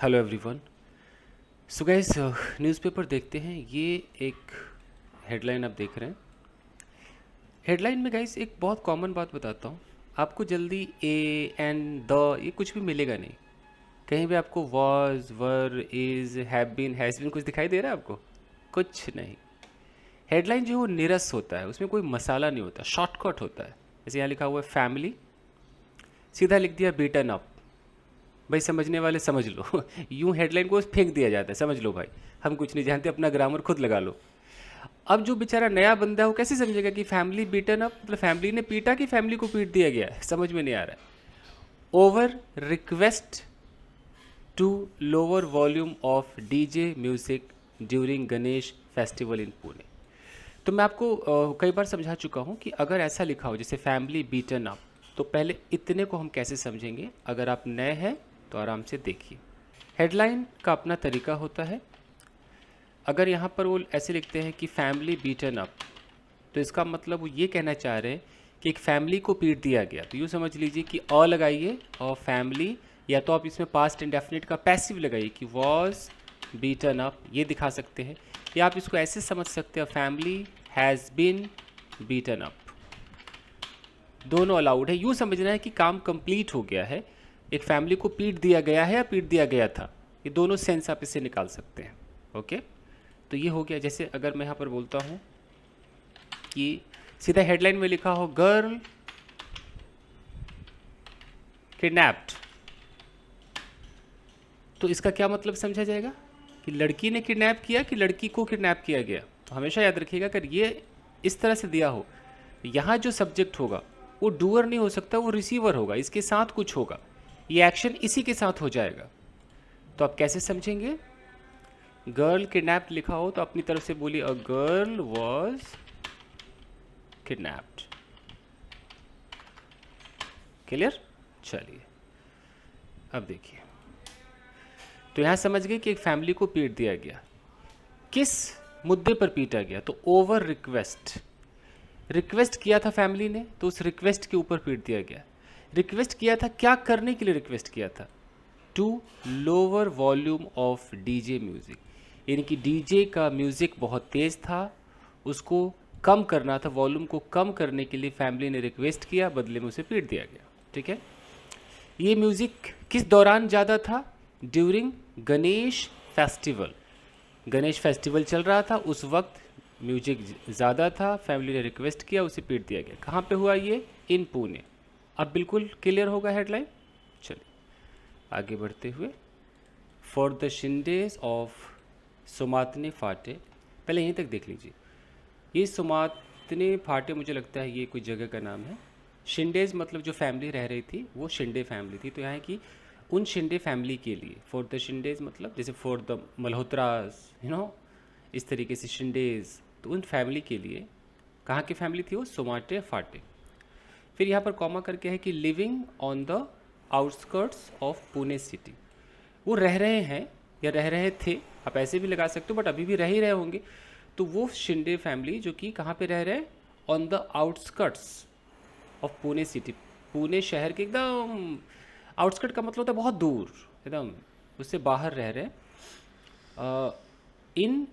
Hello everyone. So guys, newspaper देखते हैं। ये एक हेडलाइन आप देख रहे हैं। हेडलाइन में गाइस एक बहुत कॉमन बात बताता हूँ। आपको जल्दी ए एंड द ये कुछ भी मिलेगा नहीं। कहीं भी आपको was were is have been कुछ दिखाई दे रहा है आपको? कुछ नहीं। हेडलाइन जो है वो निरस होता है, उसमें कोई मसाला नहीं होता, शॉर्टकट होता है। जैसे यहाँ लिखा हुआ है फैमिली, सीधा लिख दिया बीटन अप। भाई समझने वाले समझ लो। यूं हेडलाइन को फेंक दिया जाता है, समझ लो भाई, हम कुछ नहीं जानते, अपना ग्रामर खुद लगा लो। अब जो बेचारा नया बंदा है वो कैसे समझेगा कि फैमिली बीटन अप मतलब फैमिली ने पीटा कि फैमिली को पीट दिया गया है? समझ में नहीं आ रहा है। Over request to lower volume of DJ music during Ganesh festival in Pune. तो मैं आपको कई बार समझा चुका हूँ कि अगर ऐसा लिखा हो जैसे फैमिली बीटन अप, तो पहले इतने को हम कैसे समझेंगे। अगर आप नए हैं तो आराम से देखिए। हेडलाइन का अपना तरीका होता है। अगर यहाँ पर वो ऐसे लिखते हैं कि फैमिली बीटन अप, तो इसका मतलब वो ये कहना चाह रहे हैं कि एक फैमिली को पीट दिया गया। तो यूँ समझ लीजिए कि अ लगाइए और फैमिली, या तो आप इसमें पास्ट इंडेफिनिट का पैसिव लगाइए कि वॉज बीटन अप, ये दिखा सकते हैं। या आप इसको ऐसे समझ सकते हैं family has been beaten up. दोनों अलाउड है। यूँ समझना है कि काम कंप्लीट हो गया है, एक फैमिली को पीट दिया गया है या पीट दिया गया था। ये दोनों सेंस आप इससे निकाल सकते हैं। ओके, तो ये हो गया। जैसे अगर मैं यहाँ पर बोलता हूँ कि सीधा हेडलाइन में लिखा हो गर्ल किडनैप्ड, तो इसका क्या मतलब समझा जाएगा कि लड़की ने किडनैप किया कि लड़की को किडनैप किया गया। तो हमेशा याद रखिएगा, अगर ये इस तरह से दिया हो, यहाँ जो सब्जेक्ट होगा वो डूअर नहीं हो सकता, वो रिसीवर होगा, इसके साथ कुछ होगा, ये एक्शन इसी के साथ हो जाएगा। तो आप कैसे समझेंगे? गर्ल किडनैप लिखा हो तो अपनी तरफ से बोलिए a girl was kidnapped. Clear? चलिए अब देखिए, तो यहां समझ गए कि एक फैमिली को पीट दिया गया। किस मुद्दे पर पीटा गया? तो ओवर रिक्वेस्ट। रिक्वेस्ट किया था फैमिली ने, तो उस रिक्वेस्ट के ऊपर पीट दिया गया। रिक्वेस्ट किया था, क्या करने के लिए रिक्वेस्ट किया था? To lower volume of DJ music, यानी कि डीजे का म्यूजिक बहुत तेज था, उसको कम करना था, वॉल्यूम को कम करने के लिए फैमिली ने रिक्वेस्ट किया, बदले में उसे पीट दिया गया। ठीक है। ये म्यूजिक किस दौरान ज़्यादा था? During Ganesh festival. Ganesh festival चल रहा था, उस वक्त म्यूजिक ज़्यादा था, फैमिली ने रिक्वेस्ट किया, उसे पीट दिया गया। कहाँ पे हुआ ये? इन पुणे। अब बिल्कुल क्लियर होगा हेडलाइन। चलिए आगे बढ़ते हुए, फॉर द शिंडेज ऑफ सुमातने फाटे, पहले यहीं तक देख लीजिए। ये सुमातने फाटे, मुझे लगता है ये कोई जगह का नाम है। शिंडेज मतलब जो फैमिली रह रही थी वो शिंडे फैमिली थी। तो यहाँ की उन शिंडे फैमिली के लिए, फॉर द शिंडेज मतलब जैसे फॉर द मल्होत्रास, इस तरीके से शिंडेज, तो उन फैमिली के लिए। कहाँ की फैमिली थी वो? सुमाटे फाटे। फिर यहाँ पर कॉमा करके है कि living on the outskirts of Pune city. वो रह रहे हैं या रह रहे थे, आप ऐसे भी लगा सकते हो, बट अभी भी रह ही रहे होंगे। तो वो शिंदे फैमिली जो कि कहाँ पे रह रहे हैं? On the outskirts of Pune city. Pune शहर के एकदम आउटस्कर्ट का मतलब होता है बहुत दूर, एकदम उससे बाहर रह रहे हैं। इन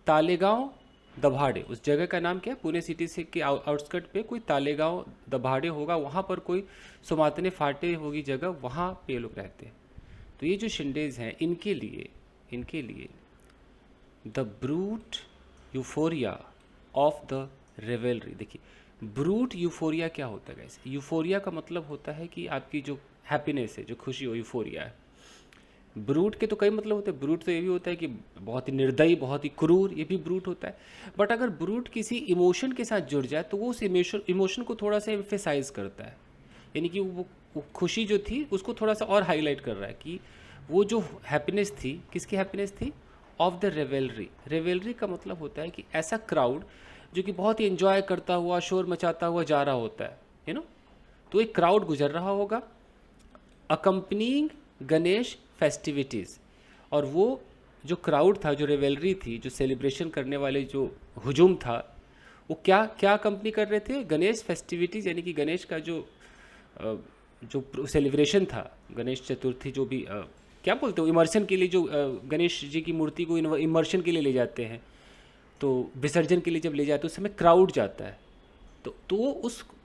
तालेगांव दभाड़े, उस जगह का नाम क्या है? पुणे सिटी से के आउटस्कर्ट पे कोई तालेगांव दभाड़े होगा, वहाँ पर कोई सुमातने फाटे होगी जगह, वहाँ पे ये लोग रहते हैं। तो ये जो शिंडेज हैं, इनके लिए the brute euphoria of the revelry. देखिए ब्रूट यूफोरिया क्या होता है गाइस? यूफोरिया का मतलब होता है कि आपकी जो हैप्पीनेस है, जो खुशी हो, यूफोरिया है। ब्रूट के तो कई मतलब होते हैं। ब्रूट तो ये भी होता है कि बहुत ही निर्दयी, बहुत ही क्रूर, ये भी ब्रूट होता है। बट अगर ब्रूट किसी इमोशन के साथ जुड़ जाए तो वो उस इमोशन को थोड़ा सा एम्फेसाइज करता है, यानी कि वो खुशी जो थी उसको थोड़ा सा और हाईलाइट कर रहा है कि वो जो हैप्पीनेस थी, किसकी हैप्पीनेस थी? Of the revelry. रेवेलरी का मतलब होता है कि ऐसा क्राउड जो कि बहुत ही एंजॉय करता हुआ, शोर मचाता हुआ जा रहा होता है, तो एक क्राउड गुजर रहा होगा अकम्पनिंग गणेश फेस्टिविटीज़। और वो जो क्राउड था, जो रेवेलरी थी, जो सेलिब्रेशन करने वाले जो हुजूम था, वो क्या क्या कंपनी कर रहे थे? गणेश फेस्टिविटीज़, यानी कि गणेश का जो सेलिब्रेशन था, गणेश चतुर्थी जो भी क्या बोलते हो, इमर्शन के लिए जो गणेश जी की मूर्ति को इमर्शन के लिए ले जाते हैं, तो विसर्जन के लिए जब ले जाते हैं उस समय क्राउड जाता है। तो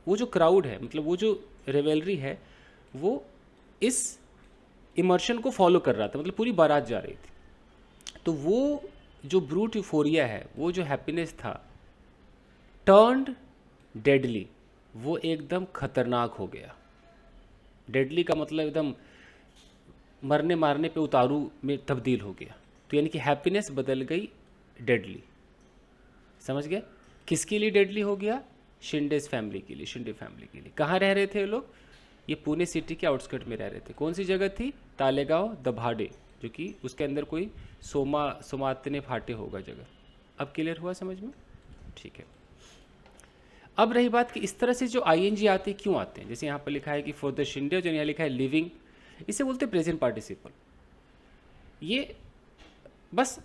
वो जो क्राउड है, मतलब वो जो रेवेलरी है, वो इस इमर्शन को फॉलो कर रहा था, मतलब पूरी बारात जा रही थी। तो वो जो ब्रूट यूफोरिया है, वो जो हैप्पीनेस था, टर्न्ड डेडली, वो एकदम खतरनाक हो गया। डेडली का मतलब एकदम मरने मारने पे उतारू में तब्दील हो गया। तो यानी कि हैप्पीनेस बदल गई डेडली। समझ गए? किसके लिए डेडली हो गया? शिंडेस फैमिली के लिए, शिंदे फैमिली के लिए। कहाँ रह रहे थे ये लोग? ये पुणे सिटी के आउटस्कर्ट में रह रहे थे। कौन सी जगह थी? तालेगांव दभाडे, जो कि उसके अंदर कोई सोमातने फाटे होगा जगह। अब क्लियर हुआ समझ में? ठीक है। अब रही बात कि इस तरह से जो आईएनजी आते क्यों आते हैं, जैसे यहाँ पर लिखा है कि फॉर द शिंदे, जो यहाँ लिखा है लिविंग, इसे बोलते हैं प्रेजेंट पार्टिसिपल। ये बस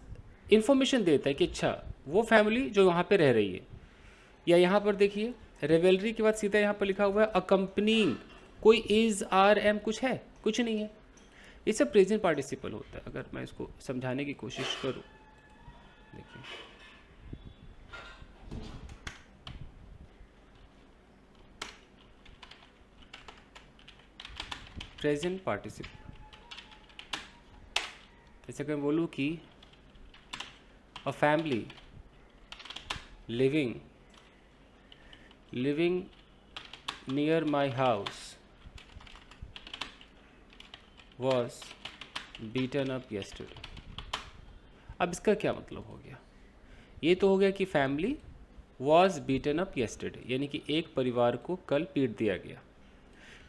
इंफॉर्मेशन देता है कि अच्छा वो फैमिली जो वहाँ पे रह रही है। या यहाँ पर देखिए रेवेलरी के बाद सीधा यहाँ पर लिखा हुआ है अकम्पनिंग, कोई इज आर एम कुछ है? कुछ नहीं है। ये सब प्रेजेंट पार्टिसिपल होता है। अगर मैं इसको समझाने की कोशिश करूँ, देखिए प्रेजेंट पार्टिसिपल, जैसे कि मैं बोलूँ कि a family living near my house was beaten up yesterday। अब इसका क्या मतलब हो गया? ये तो हो गया कि family was beaten up yesterday, यानी कि एक परिवार को कल पीट दिया गया।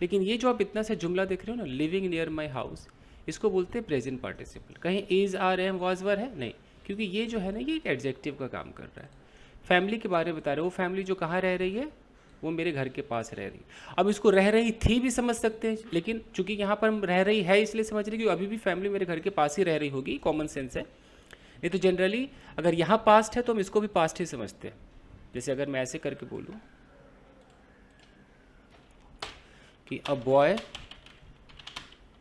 लेकिन ये जो आप इतना सा जुमला देख रहे हो ना, लिविंग नियर माई हाउस, इसको बोलते हैं प्रेजेंट पार्टिसिपल। कहीं is are am was were है? नहीं, क्योंकि ये जो है ना, ये एक एडजेक्टिव का काम कर रहा है। फैमिली के बारे में बता रहे हो, वो फैमिली जो कहाँ रह रही है, वो मेरे घर के पास रह रही। अब इसको रह रही थी भी समझ सकते हैं, लेकिन चूंकि यहाँ पर हम रह रही है इसलिए समझ रहे कि अभी भी फैमिली मेरे घर के पास ही रह रही होगी, कॉमन सेंस है। नहीं तो जनरली अगर यहाँ पास्ट है तो हम इसको भी पास्ट ही समझते हैं। जैसे अगर मैं ऐसे करके बोलूँ कि a boy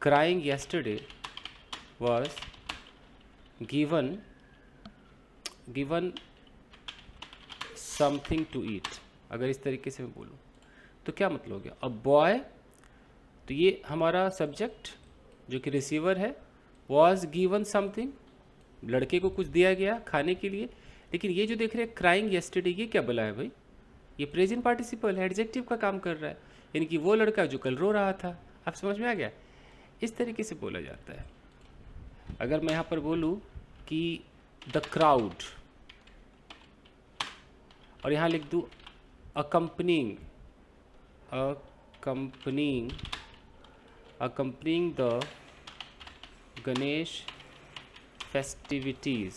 crying yesterday was given something to eat, अगर इस तरीके से मैं बोलूँ तो क्या मतलब हो गया? अ बॉय, तो ये हमारा सब्जेक्ट जो कि रिसीवर है, वॉज गिवन समथिंग, लड़के को कुछ दिया गया खाने के लिए। लेकिन ये जो देख रहे हैं क्राइंग yesterday, ये क्या बोला है भाई? ये प्रेजेंट पार्टिसिपल है, एडजेक्टिव का काम कर रहा है, यानी कि वो लड़का जो कल रो रहा था। आप समझ में आ गया? इस तरीके से बोला जाता है। अगर मैं यहाँ पर बोलूँ कि द क्राउड, और यहाँ लिख दूँ अकम्पनिंग द गणेश फेस्टिविटीज़,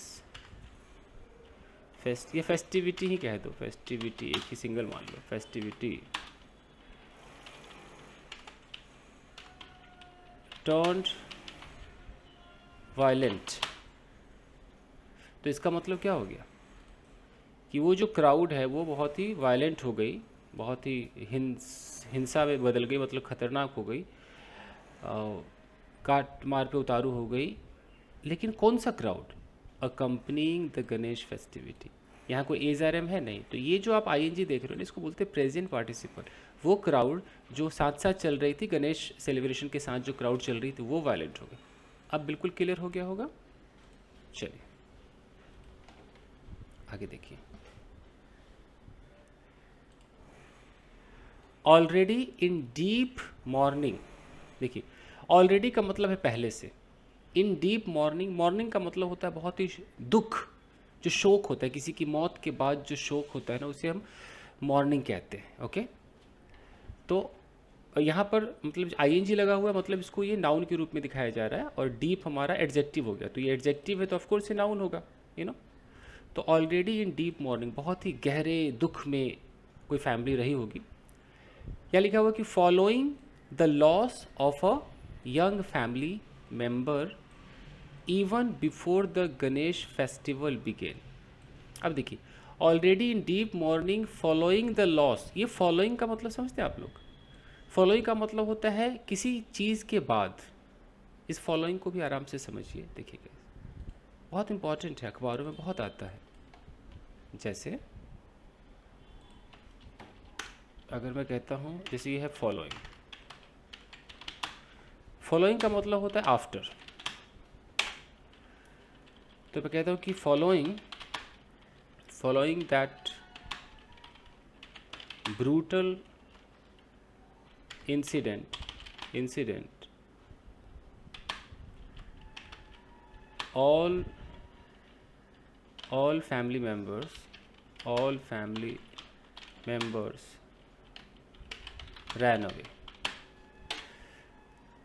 ये फेस्टिविटी ही कह दो, फेस्टिविटी एक ही सिंगल मान लो, फेस्टिविटी टर्न्ड वायलेंट। तो इसका मतलब क्या हो गया कि वो जो क्राउड है वो बहुत ही वायलेंट हो गई, बहुत ही हिंसा में बदल गई, मतलब खतरनाक हो गई, काट मार पे उतारू हो गई। लेकिन कौन सा crowd? Accompanying the Ganesh festivity. यहाँ कोई एज आर एम है नहीं। तो ये जो आप आईएनजी देख रहे हो ना, इसको बोलते हैं प्रेजेंट पार्टिसिपल। वो क्राउड जो साथ साथ चल रही थी, गणेश सेलिब्रेशन के साथ जो क्राउड चल रही थी, वो वायलेंट हो गई। अब बिल्कुल क्लियर हो गया होगा? चलिए आगे देखिए। ऑलरेडी इन डीप मॉर्निंग, देखिए ऑलरेडी का मतलब है पहले से, इन डीप मॉर्निंग, मॉर्निंग का मतलब होता है बहुत ही दुख, जो शोक होता है, किसी की मौत के बाद जो शोक होता है ना, उसे हम मॉर्निंग कहते हैं। ओके, तो यहाँ पर मतलब आईएनजी लगा हुआ है, मतलब इसको ये नाउन के रूप में दिखाया जा रहा है, और डीप हमारा एडजेक्टिव हो गया। तो ये एडजेक्टिव है तो ऑफकोर्स ये नाउन होगा, यू नो। तो ऑलरेडी इन डीप मॉर्निंग, बहुत ही गहरे दुख में कोई फैमिली रही होगी। या लिखा हुआ कि following the loss of a young family member even before the Ganesh festival began. अब देखिए, already in deep mourning following the loss, ये फॉलोइंग का मतलब समझते हैं आप लोग? फॉलोइंग का मतलब होता है किसी चीज़ के बाद, इस फॉलोइंग को भी आराम से समझिए, देखिएगा बहुत इंपॉर्टेंट है, अखबारों में बहुत आता है। जैसे अगर मैं कहता हूँ, जैसे ये है फॉलोइंग, फॉलोइंग का मतलब होता है आफ्टर। तो मैं कहता हूँ कि following that brutal incident all family members ran away।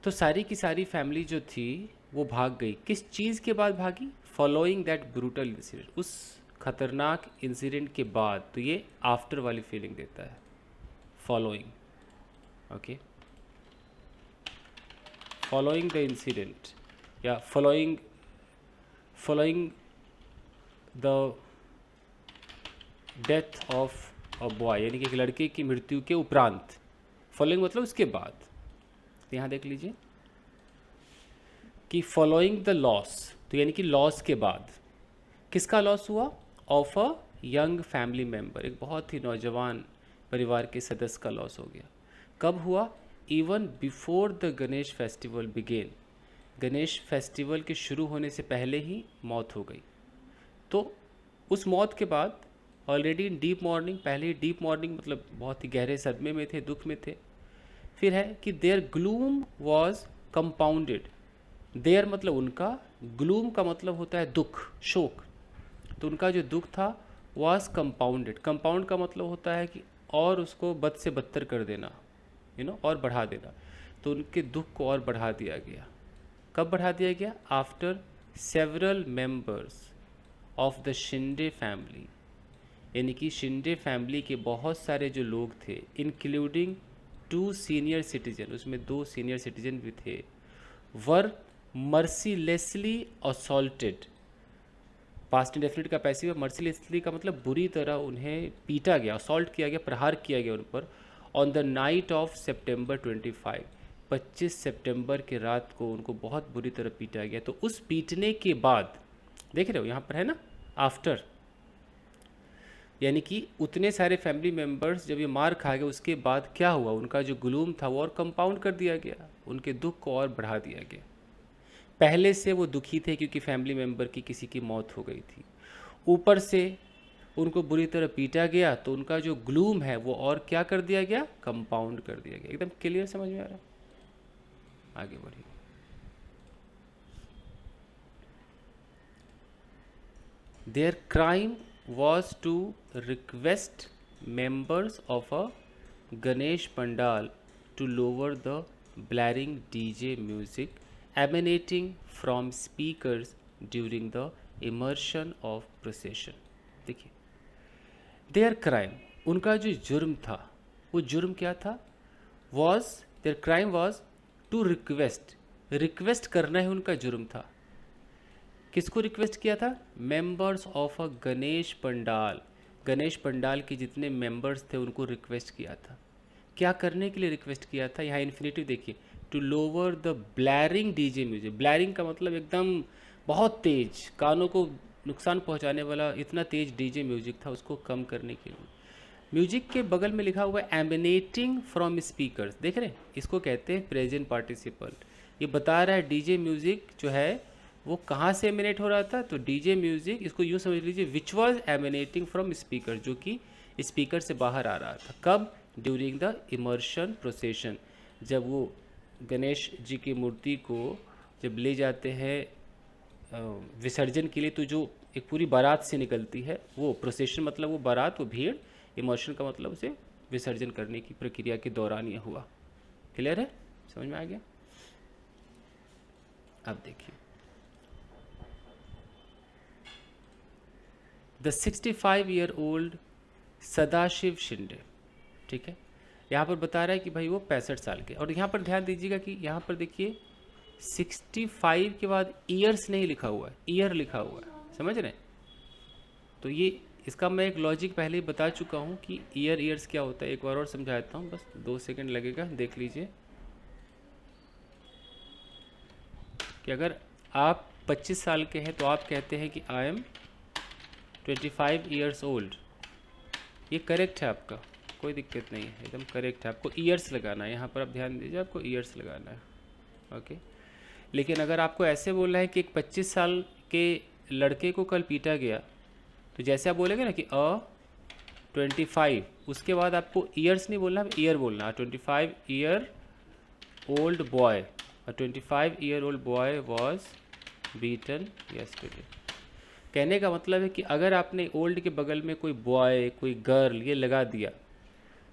तो सारी की सारी फैमिली जो थी वो भाग गई। किस चीज़ के बाद भागी? फॉलोइंग दैट ब्रूटल इंसिडेंट, उस खतरनाक इंसिडेंट के बाद। तो ये आफ्टर वाली फीलिंग देता है following. Okay, following the incident या following the death of a boy, यानी कि एक लड़के की मृत्यु के उपरांत। फॉलोइंग मतलब उसके बाद। तो यहाँ देख लीजिए कि फॉलोइंग द लॉस, तो यानी कि लॉस के बाद। किसका लॉस हुआ? Of a young family member, एक बहुत ही नौजवान परिवार के सदस्य का लॉस हो गया। कब हुआ? Even before the Ganesh festival began, Ganesh festival के शुरू होने से पहले ही मौत हो गई। तो उस मौत के बाद ऑलरेडी डीप मॉर्निंग, पहले ही डीप मॉर्निंग मतलब बहुत ही गहरे सदमे में थे, दुख में थे। फिर है कि their gloom was compounded. Their मतलब उनका, ग्लूम का मतलब होता है दुख, शोक। तो उनका जो दुख था वॉज कंपाउंडेड। कंपाउंड का मतलब होता है कि और उसको बद से बदतर कर देना, और बढ़ा देना। तो उनके दुख को और बढ़ा दिया गया। कब बढ़ा दिया गया? After several members of the Shinde family, यानी कि शिंदे फैमिली के बहुत सारे जो लोग थे, इंक्लूडिंग 2 सीनियर सिटीजन, उसमें 2 सीनियर सिटीजन भी थे, वर मर्सीलेसली असॉल्टेड। पास्ट इंडेफिनिट का पैसिव, मर्सीलेसली का मतलब बुरी तरह उन्हें पीटा गया, असॉल्ट किया गया, प्रहार किया गया उन पर। ऑन द नाइट ऑफ सितंबर 25 सितंबर के रात को उनको बहुत बुरी तरह पीटा गया। तो उस पीटने के बाद, देख रहे हो यहाँ पर है ना आफ्टर, यानी कि उतने सारे फैमिली मेम्बर्स जब ये मार खा गए, उसके बाद क्या हुआ? उनका जो ग्लूम था वो और कंपाउंड कर दिया गया, उनके दुख को और बढ़ा दिया गया। पहले से वो दुखी थे क्योंकि फैमिली मेम्बर की किसी की मौत हो गई थी, ऊपर से उनको बुरी तरह पीटा गया, तो उनका जो ग्लूम है वो और क्या कर दिया गया? कंपाउंड कर दिया गया। एकदम क्लियर समझ में आ रहा है? आगे बढ़िए। Their crime was to request members of a Ganesh Pandal to lower the blaring DJ music emanating from speakers during the immersion of procession। देखिए, their crime, उनका जो जुर्म था, वो जुर्म क्या था? their crime was to request करना ही उनका जुर्म था। किसको रिक्वेस्ट किया था? Members of a Ganesh pandal, Ganesh pandal के जितने मेंबर्स थे उनको रिक्वेस्ट किया था। क्या करने के लिए रिक्वेस्ट किया था? यहाँ इन्फिनेटिव देखिए, to lower the blaring DJ music. Blaring का मतलब एकदम बहुत तेज, कानों को नुकसान पहुँचाने वाला इतना तेज डीजे म्यूजिक था, उसको कम करने के लिए। म्यूजिक के बगल में लिखा हुआ है एमिनेटिंग फ्रॉम स्पीकर्स, देख रहे हैं, इसको कहते हैं प्रेजेंट पार्टिसिपल। ये बता रहा है डीजे म्यूजिक जो है वो कहाँ से एमिनेट हो रहा था? तो डीजे म्यूजिक, इसको यूँ समझ लीजिए, which was emanating from speaker, जो कि स्पीकर से बाहर आ रहा था। कब? ड्यूरिंग द इमर्शन प्रोसेशन, जब वो गणेश जी की मूर्ति को जब ले जाते हैं विसर्जन के लिए, तो जो एक पूरी बारात से निकलती है, वो प्रोसेशन मतलब वो बारात, वो भीड़, इमर्शन का मतलब उसे विसर्जन करने की प्रक्रिया के दौरान यह हुआ। क्लियर है? समझ में आ गया? अब देखिए, द 65-year-old सदाशिव शिंदे, ठीक है, यहाँ पर बता रहा है कि भाई वो 65 साल के। और यहाँ पर ध्यान दीजिएगा कि यहाँ पर देखिए 65 के बाद ईयर्स नहीं लिखा हुआ है, ईयर लिखा हुआ है, समझ रहे हैं? तो ये इसका मैं एक लॉजिक पहले ही बता चुका हूँ कि ईयर्स क्या होता है। एक बार और समझाता हूँ, बस 2 सेकंड लगेगा, देख लीजिए। कि अगर आप 25 साल के हैं तो आप कहते हैं कि आई एम 25 ईयर्स ओल्ड। ये करेक्ट है आपका, कोई दिक्कत नहीं है, एकदम करेक्ट है। आपको ईयर्स लगाना है, यहाँ पर आप ध्यान दीजिए, आपको ईयर्स लगाना है, ओके। लेकिन अगर आपको ऐसे बोलना है कि एक 25 साल के लड़के को कल पीटा गया, तो जैसे आप बोलेंगे ना कि 25, उसके बाद आपको ईयर्स नहीं बोलना, ईयर बोलना। 25 year old boy, 25 year old boy was beaten yesterday. कहने का मतलब है कि अगर आपने ओल्ड के बगल में कोई बॉय, कोई गर्ल ये लगा दिया,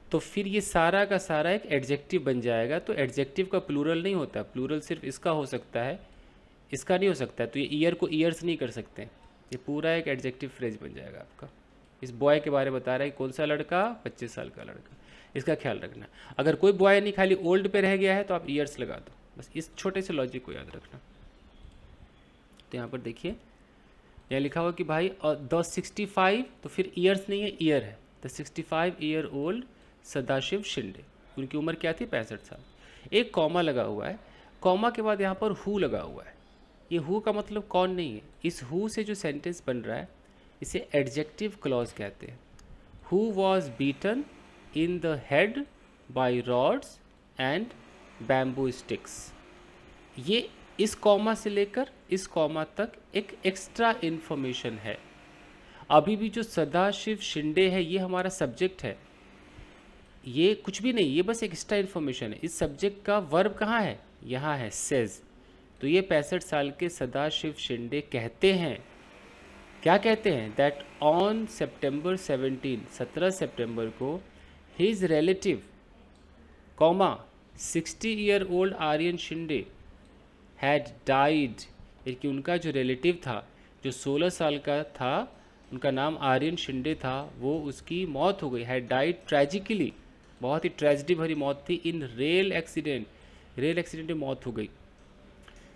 तो फिर ये सारा का सारा एक एडजेक्टिव बन जाएगा। तो एडजेक्टिव का प्लूरल नहीं होता, प्लूरल सिर्फ इसका हो सकता है, इसका नहीं हो सकता है। तो ये ईयर को ईयर्स नहीं कर सकते, ये पूरा एक एडजेक्टिव फ्रेज बन जाएगा आपका। इस बॉय के बारे में बता रहा है, कौन सा लड़का, 25 साल का लड़का, इसका ख्याल रखना। अगर कोई बॉय नहीं, खाली ओल्ड पे रह गया है, तो आप ईयर्स लगा दो, बस इस छोटे से लॉजिक को याद रखना। तो यहाँ पर देखिए, यहाँ लिखा हुआ कि भाई द 65, तो फिर ईयर्स नहीं है, ईयर है। The 65 year old Sadashiv Shinde, उनकी उम्र क्या थी, 65 साल। एक कॉमा लगा हुआ है, कॉमा के बाद यहाँ पर हु लगा हुआ है। ये हु का मतलब कौन नहीं है, इस हु से जो सेंटेंस बन रहा है इसे एडजेक्टिव क्लॉज कहते हैं। Who was beaten in the head by rods and bamboo sticks. ये इस कॉमा से लेकर इस कॉमा तक एक एक्स्ट्रा इन्फॉर्मेशन है। अभी भी जो सदाशिव शिंदे है ये हमारा सब्जेक्ट है, ये कुछ भी नहीं, ये बस एक एक्स्ट्रा इन्फॉर्मेशन है। इस सब्जेक्ट का वर्ब कहाँ है, यहाँ है, सेज। तो ये 65 साल के सदाशिव शिंदे कहते हैं, क्या कहते हैं, दैट ऑन सितंबर 17 सितंबर को his relative comma 60 year old Aryan Shinde had died, कि उनका जो रिलेटिव था जो 16 साल का था, उनका नाम आर्यन शिंदे था, वो उसकी मौत हो गई, हैड डाइड ट्रेजिकली, बहुत ही ट्रेजिडी भरी मौत थी, इन रेल एक्सीडेंट, रेल एक्सीडेंट में मौत हो गई।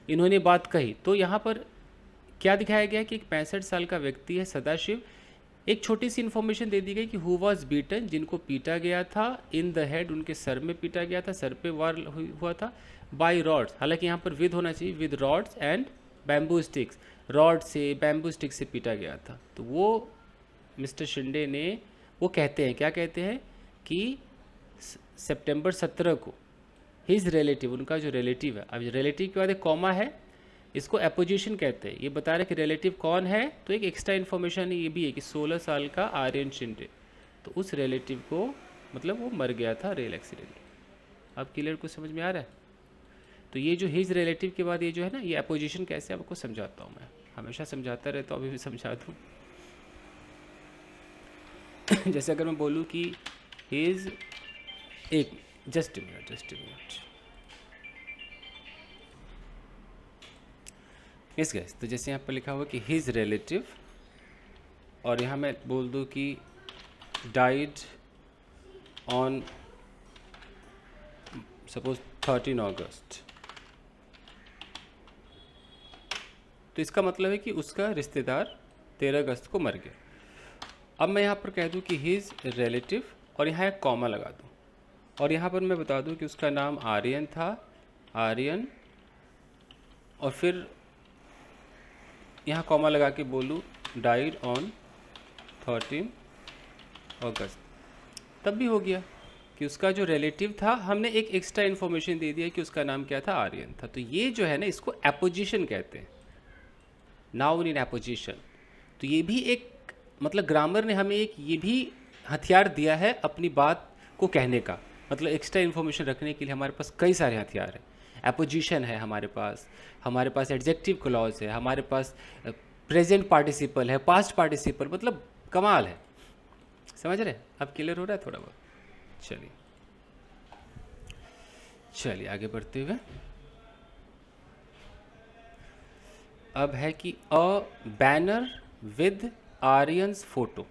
इन्होंने बात कही। तो यहाँ पर क्या दिखाया गया कि एक 65 साल का व्यक्ति है सदाशिव, एक छोटी सी इन्फॉर्मेशन दे दी गई कि हु वॉज बीटन, जिनको पीटा गया था, इन द हेड, उनके सर में पीटा गया था, सर पे वार हुआ था, बाई रॉड्स, हालांकि यहाँ पर विद होना चाहिए, with rods and bamboo sticks, rod से बैम्बू स्टिक से पीटा गया था। तो वो मिस्टर शिंदे ने, वो कहते हैं, क्या कहते हैं कि सितंबर 17 को हिज रिलेटिव, उनका जो रिलेटिव है, अब रिलेटिव के बाद एक कॉमा है, इसको एपोजिशन कहते हैं। ये बता रहे कि रिलेटिव कौन है, तो एक एक्स्ट्रा इन्फॉर्मेशन ये भी है कि 16 साल का आर्यन शिंदे, तो उस रिलेटिव को मतलब वो मर गया था रेल एक्सीडेंट। अब क्लियर कुछ समझ में आ रहा है? तो ये जो हिज रिलेटिव के बाद ये जो है ना, ये एपोजिशन कैसे आपको समझाता हूँ मैं, हमेशा समझाता रहता हूँ, अभी भी समझा दूँ। जैसे अगर मैं बोलूँ कि हिज, एक जस्ट मिनट यस गाइस, तो जैसे यहाँ पर लिखा हुआ कि हिज रिलेटिव, और यहाँ मैं बोल दूँ कि डाइड ऑन सपोज 13 अगस्त, तो इसका मतलब है कि उसका रिश्तेदार 13 अगस्त को मर गया। अब मैं यहाँ पर कह दूँ कि हिज रिलेटिव, और यहाँ एक कॉमा लगा दूँ, और यहाँ पर मैं बता दूँ कि उसका नाम आर्यन था, आर्यन, और फिर यहाँ कॉमा लगा के बोलूँ डाइड ऑन 13 अगस्त, तब भी हो गया कि उसका जो रिलेटिव था, हमने एक एक्स्ट्रा इन्फॉर्मेशन दे दिया कि उसका नाम क्या था, आर्यन था। तो ये जो है ना, इसको एपोजिशन कहते हैं, नाउन इन एपोजिशन। तो ये भी एक मतलब ग्रामर ने हमें एक ये भी हथियार दिया है अपनी बात को कहने का, मतलब एक्स्ट्रा इन्फॉर्मेशन रखने के लिए हमारे पास कई सारे हथियार हैं। एपोजिशन है हमारे पास एडजेक्टिव क्लॉज है, हमारे पास प्रेजेंट पार्टिसिपल है, पास्ट पार्टिसिपल, मतलब कमाल है। समझ रहे? अब क्लियर हो रहा है थोड़ा बहुत? चलिए आगे बढ़ते हुए, अब है कि a banner with Aryan's photo,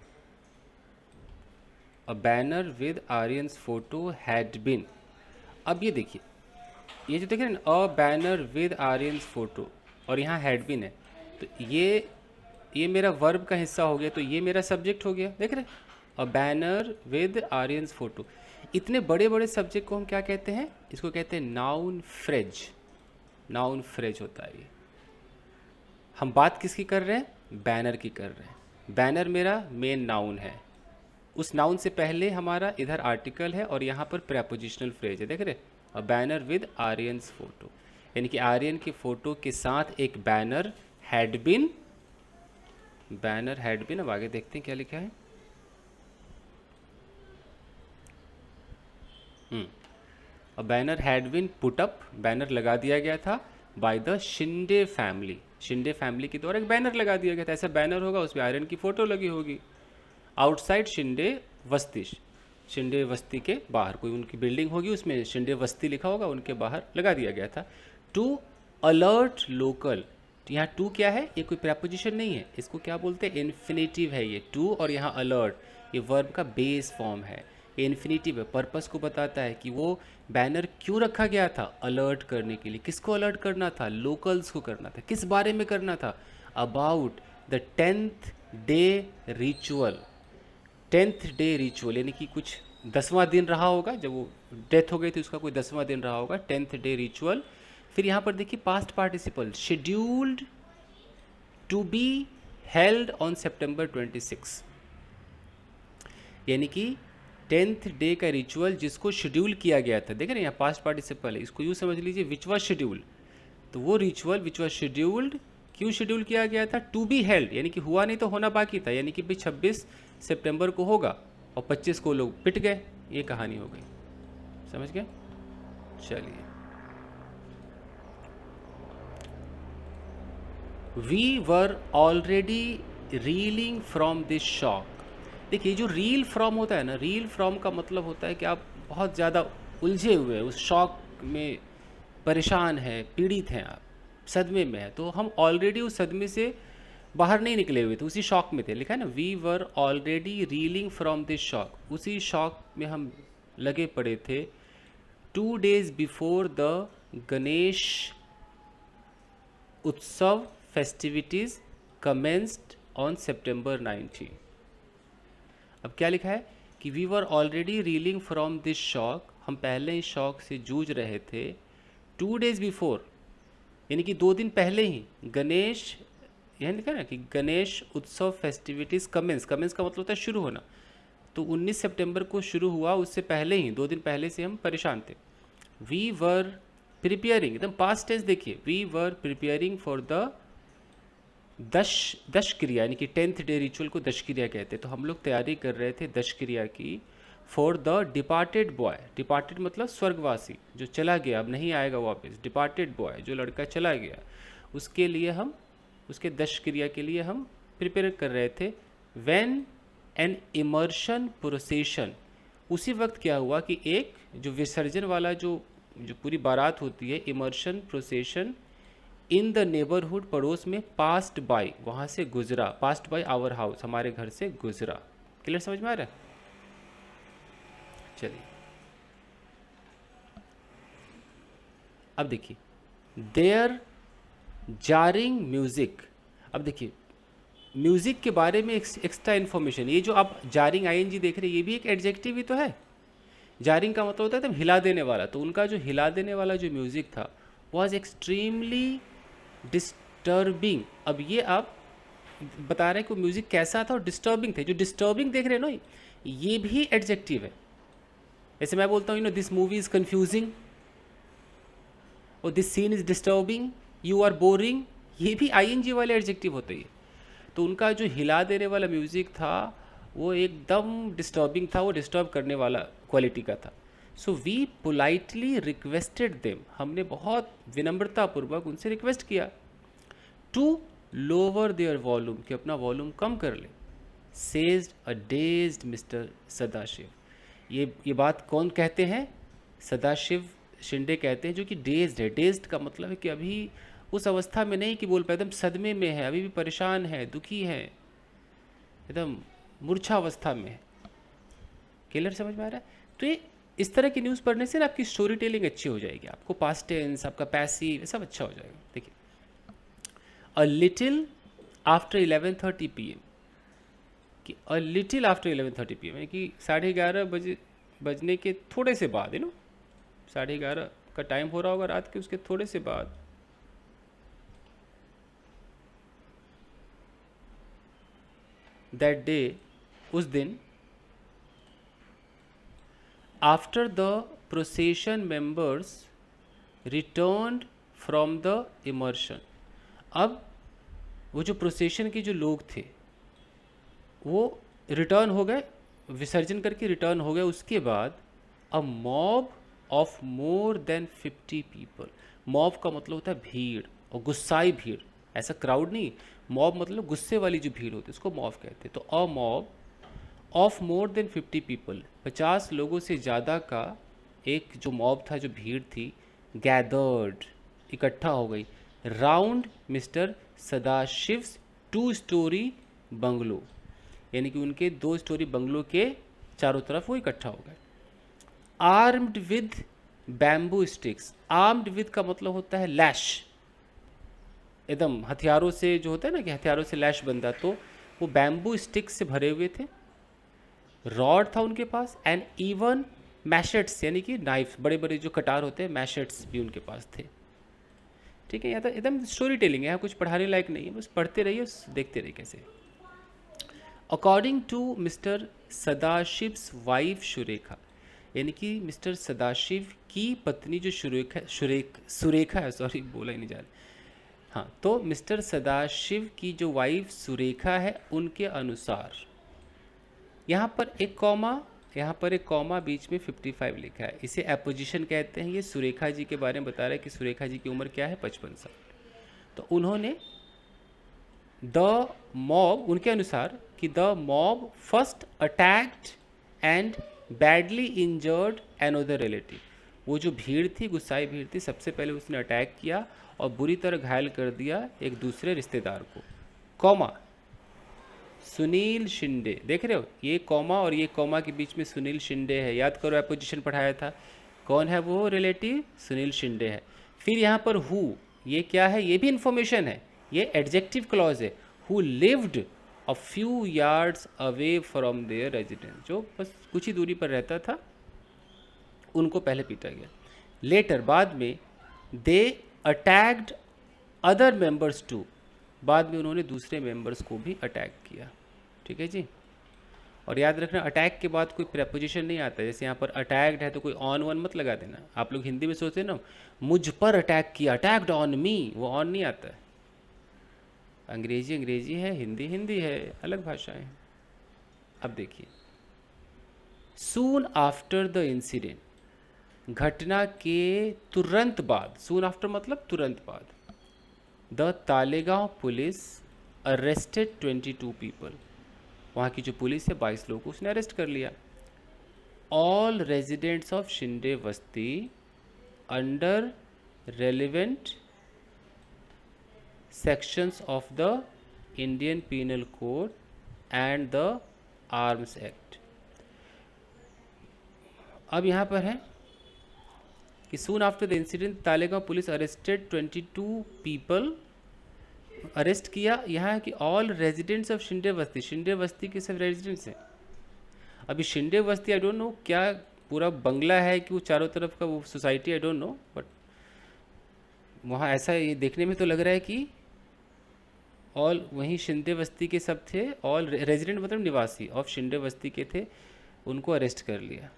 a banner with Aryan's photo had been. अब ये देखिए, ये जो देख रहे हैं ना, a banner with Aryan's photo, और यहाँ हैड बीन है, तो ये मेरा वर्ब का हिस्सा हो गया, तो ये मेरा सब्जेक्ट हो गया। देख रहे हैं, अ बैनर विद आर्यंस फोटो। इतने बड़े बड़े सब्जेक्ट को हम क्या कहते हैं, इसको कहते हैं नाउन फ्रेज, नाउन फ्रेज होता है ये। हम बात किसकी कर रहे हैं? बैनर की कर रहे हैं। बैनर मेरा मेन नाउन है, उस नाउन से पहले हमारा इधर आर्टिकल है और यहाँ पर प्रेपोजिशनल फ्रेज है, देख रहे? A banner with Aryan's photo, यानी कि आर्यन की फोटो के साथ एक banner had been, banner had been, अब आगे देखते हैं क्या लिखा है। A banner had been put up, banner लगा दिया गया था by the Shinde family, Shinde family के द्वारा एक बैनर लगा दिया गया था। ऐसा बैनर होगा उसमें आर्यन की फोटो लगी होगी, आउटसाइड शिंदे वस्ती, शिंदे वस्ती के बाहर कोई उनकी बिल्डिंग होगी, उसमें शिंदे वस्ती लिखा होगा, उनके बाहर लगा दिया गया था। टू अलर्ट लोकल, तो यहाँ टू क्या है? ये कोई प्रेपोजिशन नहीं है, इसको क्या बोलते हैं? इन्फिनेटिव है ये टू, और यहाँ अलर्ट ये वर्ब का बेस फॉर्म है, ये इन्फिनेटिव है। पर्पस को बताता है कि वो बैनर क्यों रखा गया था? अलर्ट करने के लिए। किसको अलर्ट करना था? लोकल्स को करना था। किस बारे में करना था? About the 10th day ritual, 10th day ritual, यानी कि कुछ 10वां दिन रहा होगा, जब वो डेथ हो गई थी उसका कोई 10वां दिन रहा होगा, 10th डे रिचुअल। फिर यहाँ पर देखिए past participle, scheduled to be held on September 26, यानी कि 10th डे का रिचुअल जिसको शेड्यूल किया गया था, देख रहे हैं यहाँ पास्ट पार्टिसिपल है, इसको यूँ समझ लीजिए विच वॉज शेड्यूल, तो वो रिचुअल विच वॉज शेड्यूल्ड, क्यों शेड्यूल किया गया था? टू बी हेल्ड, यानी कि हुआ नहीं तो होना बाकी था, यानी कि भाई 26 सितंबर को होगा और 25 को लोग पिट गए, ये कहानी हो गई, समझ गए? चलिए, we were already reeling from this shock. देखिए जो रील फ्रॉम होता है ना, रील फ्रॉम का मतलब होता है कि आप बहुत ज़्यादा उलझे हुए हैं, उस शॉक में परेशान हैं, पीड़ित हैं, आप सदमे में हैं, तो हम ऑलरेडी उस सदमे से बाहर नहीं निकले हुए थे, उसी शॉक में थे। लिखा है ना, we were already reeling from this shock, उसी शॉक में हम लगे पड़े थे। 2 days बिफोर द गणेश उत्सव फेस्टिविटीज़ कमेंस्ड ऑन September 19। अब क्या लिखा है कि we were already reeling from this shock, हम पहले इस शॉक से जूझ रहे थे। 2 days बिफोर, यानी कि 2 दिन पहले ही गणेश, यहाँ लिखा है ना कि गणेश उत्सव फेस्टिविटीज़ कमेंस, कमेंस का मतलब होता है शुरू होना, तो 19 सितंबर को शुरू हुआ, उससे पहले ही 2 दिन पहले से हम परेशान थे। वी वर प्रिपेयरिंग, एकदम पास्ट टेंस देखिए, we were preparing for the दश क्रिया, यानी कि 10th डे रिचुअल को दश क्रिया कहते हैं, तो हम लोग तैयारी कर रहे थे दश क्रिया की for the departed boy, departed मतलब स्वर्गवासी, जो चला गया अब नहीं आएगा वापस, डिपार्टेड बॉय जो लड़का चला गया, उसके लिए हम, उसके दश क्रिया के लिए हम प्रिपेयर कर रहे थे। व्हेन एन इमर्शन प्रोसेशन, उसी वक्त क्या हुआ कि एक जो विसर्जन वाला जो पूरी बारात होती है, immersion procession in the neighbourhood, पड़ोस में, पास्ट बाय, वहाँ से गुजरा, पास्ट बाय आवर हाउस, हमारे घर से गुजरा। क्लियर समझ में आ रहा है? चलिए अब देखिए, देयर जारिंग म्यूजिक, अब देखिए म्यूजिक के बारे में एक्स्ट्रा इन्फॉर्मेशन, ये जो आप जारिंग आईएनजी देख रहे हैं, ये भी एक एडजेक्टिव ही तो है। जारिंग का मतलब होता है एकदम हिला देने वाला, तो उनका जो हिला देने वाला जो म्यूजिक था वॉज एक्सट्रीमली डिस्टर्बिंग। अब ये आप बता रहे हैं कि म्यूजिक कैसा था और डिस्टर्बिंग थे, जो डिस्टर्बिंग देख रहे हैं ना, ये भी एडजेक्टिव है। जैसे मैं बोलता हूँ you know this movie is confusing, और this scene is disturbing, you are boring, ये भी आईएनजी वाले एडजेक्टिव होते हैं। तो उनका जो हिला देने वाला म्यूजिक था वो एकदम डिस्टर्बिंग था, वो डिस्टर्ब करने वाला क्वालिटी का था। So we politely requested them, हमने बहुत विनम्रतापूर्वक उनसे रिक्वेस्ट किया, टू लोअर देयर वॉल्यूम, कि अपना वॉल्यूम कम कर ले। सेज्ड अ डेज्ड मिस्टर सदाशिव, ये बात कौन कहते हैं? सदाशिव शिंदे कहते हैं, जो कि डेज्ड है। डेज्ड का मतलब है कि अभी उस अवस्था में नहीं कि बोल पाए, एकदम सदमे में है, अभी भी परेशान है, दुखी है, एकदम मूर्छा अवस्था में है। क्लियर समझ में आ रहा है? तो ये इस तरह की न्यूज़ पढ़ने से ना आपकी स्टोरी टेलिंग अच्छी हो जाएगी, आपको पास्ट टेंस, आपका पैसिव, सब अच्छा हो जाएगा। देखिए, अ लिटिल आफ्टर 11:30 PM, कि अ लिटिल आफ्टर 11:30 PM यानी कि 11:30 बजे बजने के थोड़े से बाद, 11:30 का टाइम हो रहा होगा रात के, उसके थोड़े से बाद दैट डे, उस दिन, after the procession members returned from the immersion. अब वो जो प्रोसेशन के जो लोग थे वो रिटर्न हो गए, विसर्जन करके रिटर्न हो गए। उसके बाद a mob of more than 50 people. Mob का मतलब होता है भीड़, और गुस्साई भीड़, ऐसा क्राउड नहीं। मॉब मतलब गुस्से वाली जो भीड़ होती है उसको मॉब कहते हैं। तो a mob of more than 50 people, 50 लोगों से ज़्यादा का एक जो मॉब था, जो भीड़ थी, गैदर्ड, इकट्ठा हो गई, राउंड मिस्टर सदाशिव्स 2 स्टोरी बंगलो, यानी कि उनके 2 स्टोरी बंगलो के चारों तरफ वो इकट्ठा हो गए। Armed with bamboo sticks. Armed with का मतलब होता है लैश, एकदम हथियारों से, जो होता है ना कि हथियारों से लैश बनता, तो वो बैम्बू स्टिक्स से भरे हुए थे। रॉड था उनके पास, एंड इवन मैशेट्स, यानी कि नाइफ, बड़े बड़े जो कटार होते हैं, मैशेट्स भी उनके पास थे। ठीक है, या तो एकदम स्टोरी टेलिंग है, यहाँ कुछ पढ़ाने लायक नहीं है, बस पढ़ते रहिए, देखते रहिए कैसे। According to Mister Sadashiv's wife Surekha, यानी कि मिस्टर सदाशिव की पत्नी जो सुरेखा है, सॉरी बोला ही नहीं जा रहा, हाँ, तो मिस्टर सदाशिव की जो वाइफ सुरेखा है, उनके अनुसार, यहाँ पर एक कॉमा बीच में 55 लिखा है, इसे एपोजिशन कहते हैं। ये सुरेखा जी के बारे में बता रहा है कि सुरेखा जी की उम्र क्या है, 55 साल। तो उन्होंने द मॉब, उनके अनुसार कि the mob first attacked and badly injured another relative. वो जो भीड़ थी, गुस्साई भीड़ थी, सबसे पहले उसने अटैक किया और बुरी तरह घायल कर दिया एक दूसरे रिश्तेदार को। कॉमा सुनील शिंदे, देख रहे हो, ये कॉमा और ये कॉमा के बीच में सुनील शिंदे है, याद करो एपोजिशन पढ़ाया था। कौन है वो रिलेटिव? सुनील शिंदे है। फिर यहाँ पर हु, ये क्या है? ये भी इंफॉर्मेशन है, ये एडजेक्टिव क्लॉज है। Who lived a few yards away from their residence, जो बस कुछ ही दूरी पर रहता था, उनको पहले पीटा गया। लेटर, बाद में, दे अटैक्ड अदर मेंबर्स टू, बाद में उन्होंने दूसरे मेंबर्स को भी अटैक किया। ठीक है जी। और याद रखना, अटैक के बाद कोई प्रेपोजिशन नहीं आता। जैसे यहाँ पर अटैक्ड है तो कोई ऑन वन मत लगा देना। आप लोग हिंदी में सोचते हैं ना, मुझ पर अटैक किया, अटैक्ड ऑन मी, वो ऑन नहीं आता है। अंग्रेजी अंग्रेजी है, हिंदी हिंदी है, अलग भाषाएं हैं। अब देखिए, सून आफ्टर द इंसिडेंट, घटना के तुरंत बाद, सून आफ्टर मतलब तुरंत बाद, the Talegaon police arrested 22 people, वहाँ की जो पुलिस है 22 लोगों को उसने अरेस्ट कर लिया। All residents of Shinde Basti under relevant sections of the Indian Penal Code and the Arms Act. अब यहाँ पर है कि soon after the incident Talegaon police arrested 22 people, arrest किया। यहाँ है कि ऑल रेजिडेंट्स ऑफ शिंदे बस्ती, शिंदे बस्ती के सब रेजिडेंट्स हैं। अभी शिंदे बस्ती, आई डोंट नो क्या पूरा बंगला है कि वो चारों तरफ का वो society, I don't know, but वहाँ ऐसा ये देखने में तो लग रहा है कि ऑल वहीं शिंदे बस्ती के सब थे। ऑल रेजिडेंट मतलब निवासी ऑफ शिंदे बस्ती के थे, उनको अरेस्ट कर लिया।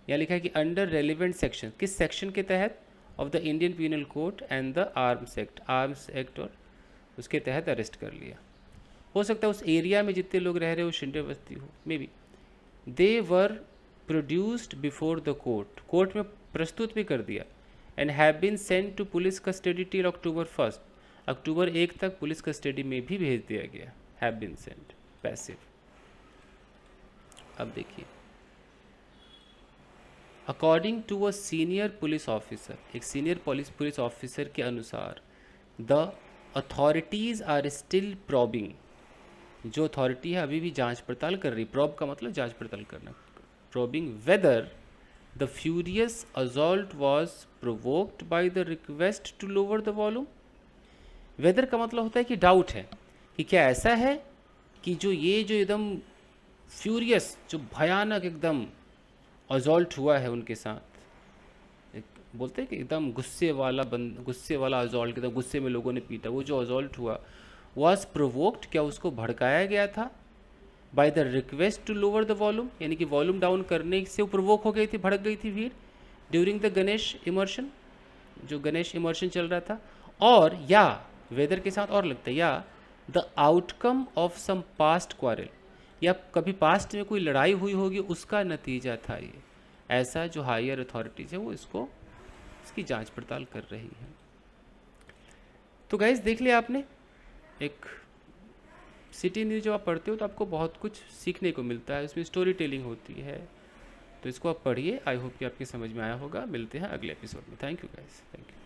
यहाँ लिखा है कि अंडर रेलिवेंट सेक्शन, किस सेक्शन के तहत? Of the Indian Penal Code and the Arms Act, Arms Act और उसके तहत अरेस्ट कर लिया। हो सकता है उस एरिया में जितने लोग रह रहे हो शिंदे बस्ती हो, may be. They were produced before the court, court में प्रस्तुत भी कर दिया। And have been sent to police custody till October 1, अक्टूबर 1 तक पुलिस कस्टडी में भी भेज दिया गया। Have been sent, passive. अब देखिए, according to a senior police officer, एक सीनियर पुलिस ऑफिसर के अनुसार, the authorities are still probing, जो अथॉरिटी है अभी भी जांच पड़ताल कर रही। प्रॉब का मतलब जांच पड़ताल करना, probing whether the furious assault was provoked by the request to lower the volume. Whether का मतलब होता है कि डाउट है कि क्या ऐसा है कि जो ये जो एकदम फ्यूरियस, जो भयानक एकदम असॉल्ट हुआ है उनके साथ, बोलते हैं कि एकदम गुस्से वाला असॉल्ट, एकदम गुस्से में लोगों ने पीटा, वो जो असॉल्ट हुआ, वाज प्रोवोक्ड, क्या उसको भड़काया गया था by the request to lower the volume, यानी कि वॉल्यूम डाउन करने से वो प्रोवोक हो गई थी, भड़क गई थी भीड़ ड्यूरिंग द गणेश इमर्शन, जो गणेश इमर्शन चल रहा था, और या वेदर के साथ और लगता है, या the outcome of some past quarrel, या कभी पास्ट में कोई लड़ाई हुई होगी उसका नतीजा था ये। ऐसा जो हायर अथॉरिटीज़ है वो इसकी जांच पड़ताल कर रही है। तो गाइस देख लिया आपने, एक सिटी न्यूज़ जब आप पढ़ते हो तो आपको बहुत कुछ सीखने को मिलता है, इसमें स्टोरी टेलिंग होती है, तो इसको आप पढ़िए। आई होप कि आपकी समझ में आया होगा। मिलते हैं अगले एपिसोड में। Thank you guys, thank you.